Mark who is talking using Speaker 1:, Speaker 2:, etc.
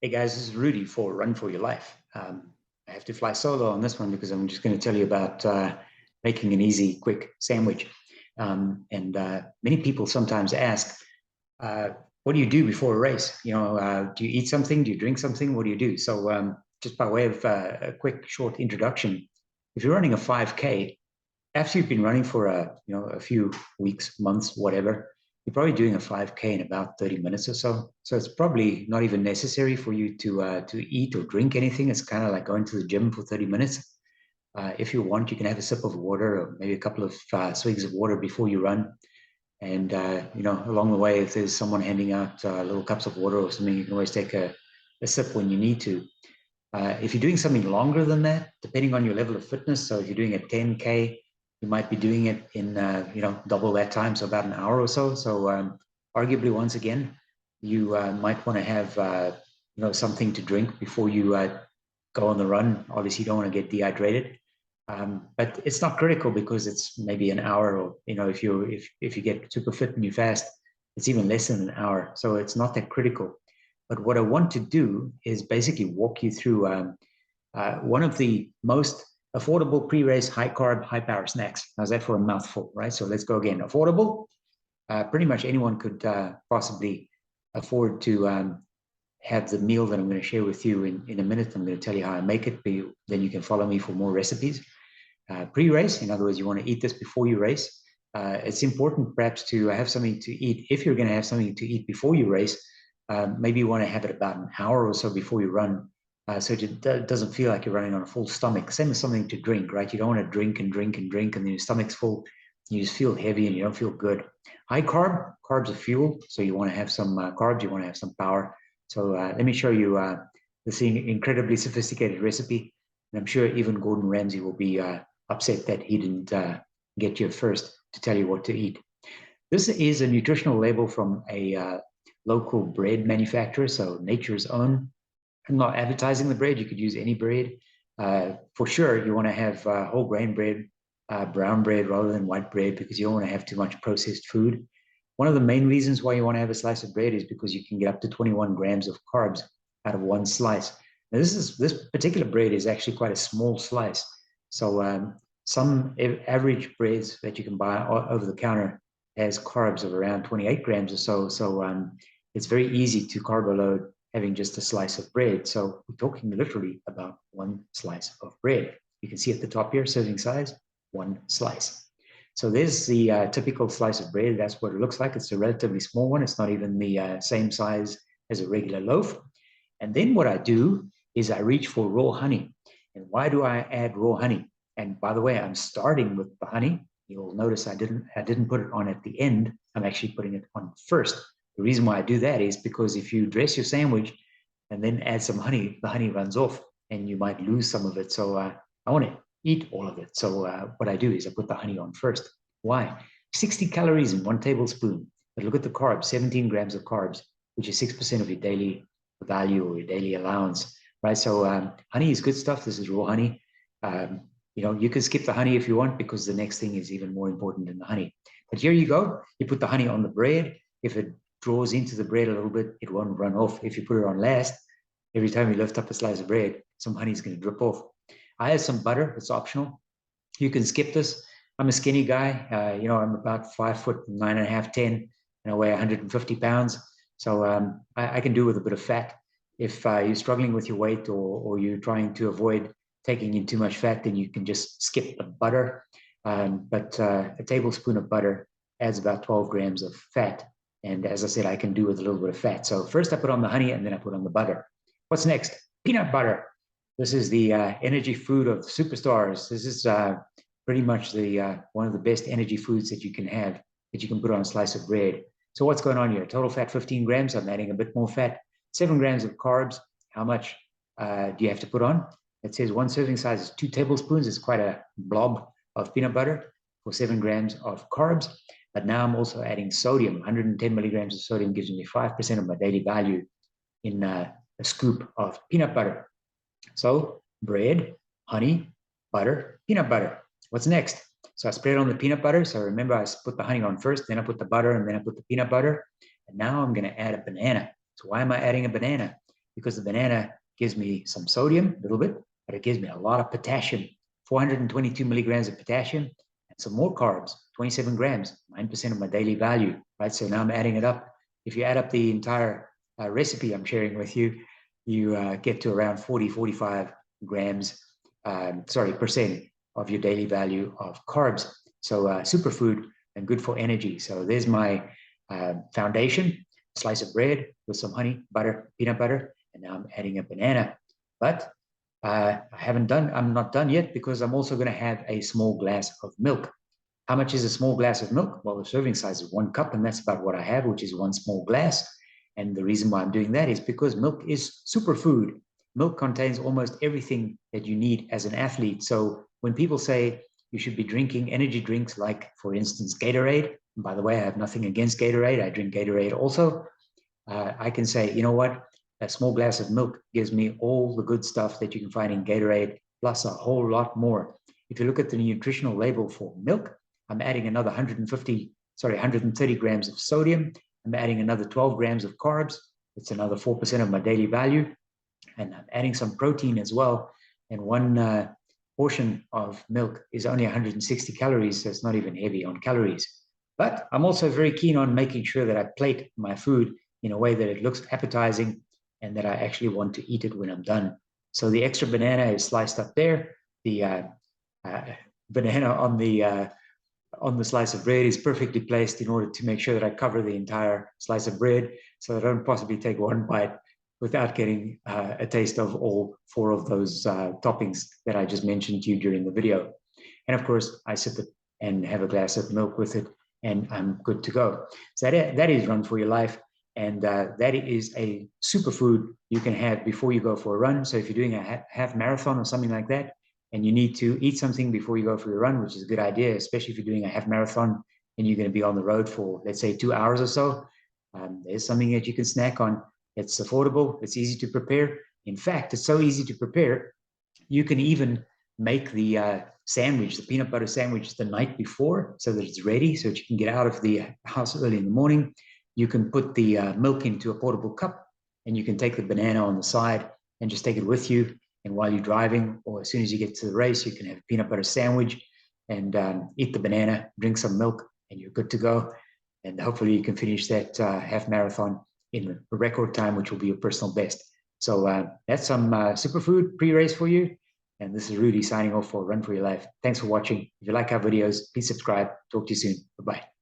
Speaker 1: Hey guys, this is Rudy for Run for Your Life. I have to fly solo on this one because I'm just going to tell you about making an easy, quick sandwich. And many people sometimes ask, uh, what do you do before a race? Do you eat something? Do you drink something? What do you do? So just by way of a quick, short introduction, if you're running a 5K, after you've been running for a few weeks, months, whatever, you're probably doing a 5K in about 30 minutes or so. So it's probably not even necessary for you to eat or drink anything. It's kind of like going to the gym for 30 minutes. If you want, you can have a sip of water or maybe a couple of swigs of water before you run. And along the way, if there's someone handing out little cups of water or something, you can always take a sip when you need to. If you're doing something longer than that, depending on your level of fitness, so if you're doing a 10K, you might be doing it in double that time, so about an hour or so. So arguably, once again, you might want to have something to drink before you go on the run. Obviously, you don't want to get dehydrated, but it's not critical because it's maybe an hour, or if you get super fit and you fast, it's even less than an hour. So it's not that critical. But what I want to do is basically walk you through one of the most affordable pre-race high carb, high power snacks. How's that for a mouthful, right? So let's go again. Affordable. Pretty much anyone could possibly afford to have the meal that I'm going to share with you in a minute. I'm going to tell you how I make it. Then you can follow me for more recipes. Pre-race, in other words, you want to eat this before you race. It's important perhaps to have something to eat. If you're going to have something to eat before you race, maybe you want to have it about an hour or so before you run, so it doesn't feel like you're running on a full stomach. Same as something to drink, right? You don't want to drink and drink and drink, and then your stomach's full. You just feel heavy and you don't feel good. High carb, carbs are fuel, so you want to have some carbs. You want to have some power. So let me show you this incredibly sophisticated recipe, and I'm sure even Gordon Ramsay will be upset that he didn't get you first to tell you what to eat. This is a nutritional label from a local bread manufacturer, so Nature's Own. I'm not advertising the bread. You could use any bread. For sure, you want to have whole grain bread, brown bread rather than white bread, because you don't want to have too much processed food. One of the main reasons why you want to have a slice of bread is because you can get up to 21 grams of carbs out of one slice. Now, this particular bread is actually quite a small slice. So some average breads that you can buy over the counter has carbs of around 28 grams or so. So it's very easy to carb load having just a slice of bread. So we're talking literally about one slice of bread. You can see at the top here, serving size, one slice. So there's the typical slice of bread. That's what it looks like. It's a relatively small one. It's not even the same size as a regular loaf. And then what I do is I reach for raw honey. And why do I add raw honey? And by the way, I'm starting with the honey. You'll notice I didn't put it on at the end. I'm actually putting it on first. The reason why I do that is because if you dress your sandwich and then add some honey, the honey runs off and you might lose some of it. So I want to eat all of it. So what I do is I put the honey on first. Why? 60 calories in 1 tablespoon. But look at the carbs, 17 grams of carbs, which is 6% of your daily value or your daily allowance, right? So honey is good stuff. This is raw honey. You can skip the honey if you want, because the next thing is even more important than the honey. But here you go. You put the honey on the bread. If it draws into the bread a little bit, it won't run off. If you put it on last, every time you lift up a slice of bread, some honey is going to drip off. I have some butter. It's optional. You can skip this. I'm a skinny guy. I'm about 5'9.5", 10, and I weigh 150 pounds. So I can do with a bit of fat. If you're struggling with your weight or you're trying to avoid taking in too much fat, then you can just skip the butter. But a tablespoon of butter adds about 12 grams of fat. And as I said, I can do with a little bit of fat. So first I put on the honey and then I put on the butter. What's next? Peanut butter. This is the energy food of superstars. This is pretty much the one of the best energy foods that you can have, that you can put on a slice of bread. So what's going on here? Total fat 15 grams. I'm adding a bit more fat. 7 grams of carbs. How much do you have to put on? It says 1 serving size is 2 tablespoons. It's quite a blob of peanut butter for 7 grams of carbs. But now I'm also adding sodium. 110 milligrams of sodium gives me 5% of my daily value in a scoop of peanut butter. So bread, honey, butter, peanut butter. What's next? So I spread on the peanut butter. So remember, I put the honey on first, then I put the butter, and then I put the peanut butter. And now I'm going to add a banana. So why am I adding a banana? because the banana gives me some sodium, a little bit, but it gives me a lot of potassium, 422 milligrams of potassium, and some more carbs, 27 grams, 9% of my daily value, right? So now I'm adding it up. If you add up the entire recipe I'm sharing with you, you get to around 40, 45 grams, percent of your daily value of carbs. So superfood and good for energy. So there's my foundation, slice of bread with some honey, butter, peanut butter, and now I'm adding a banana. But I'm not done yet, because I'm also going to have a small glass of milk. How much is a small glass of milk? Well, the serving size is 1 cup, and that's about what I have, which is 1 small glass. And the reason why I'm doing that is because milk is superfood. Milk contains almost everything that you need as an athlete. So when people say you should be drinking energy drinks like, for instance, Gatorade, and by the way, I have nothing against Gatorade. I drink Gatorade also. I can say, you know what? A small glass of milk gives me all the good stuff that you can find in Gatorade, plus a whole lot more. If you look at the nutritional label for milk, I'm adding another 130 grams of sodium. I'm adding another 12 grams of carbs. It's another 4% of my daily value. And I'm adding some protein as well. And one portion of milk is only 160 calories, so it's not even heavy on calories. But I'm also very keen on making sure that I plate my food in a way that it looks appetizing and that I actually want to eat it when I'm done. So the extra banana is sliced up there. The banana on the slice of bread is perfectly placed in order to make sure that I cover the entire slice of bread, so I don't possibly take one bite without getting a taste of all 4 of those toppings that I just mentioned to you during the video. And of course, I sip it and have a glass of milk with it, and I'm good to go. So that is Run for Your Life. And that is a superfood you can have before you go for a run. So if you're doing a half marathon or something like that, and you need to eat something before you go for your run, which is a good idea, especially if you're doing a half marathon and you're going to be on the road for, let's say, 2 hours or so, there's something that you can snack on. It's affordable. It's easy to prepare. In fact, it's so easy to prepare, you can even make the sandwich, the peanut butter sandwich, the night before so that it's ready, so that you can get out of the house early in the morning. You can put the milk into a portable cup, and you can take the banana on the side and just take it with you. And while you're driving, or as soon as you get to the race, you can have a peanut butter sandwich and eat the banana, drink some milk, and you're good to go. And hopefully you can finish that half marathon in a record time, which will be your personal best. So that's some superfood pre-race for you. And this is Rudy signing off for Run for Your Life. Thanks for watching. If you like our videos, please subscribe. Talk to you soon. Bye-bye.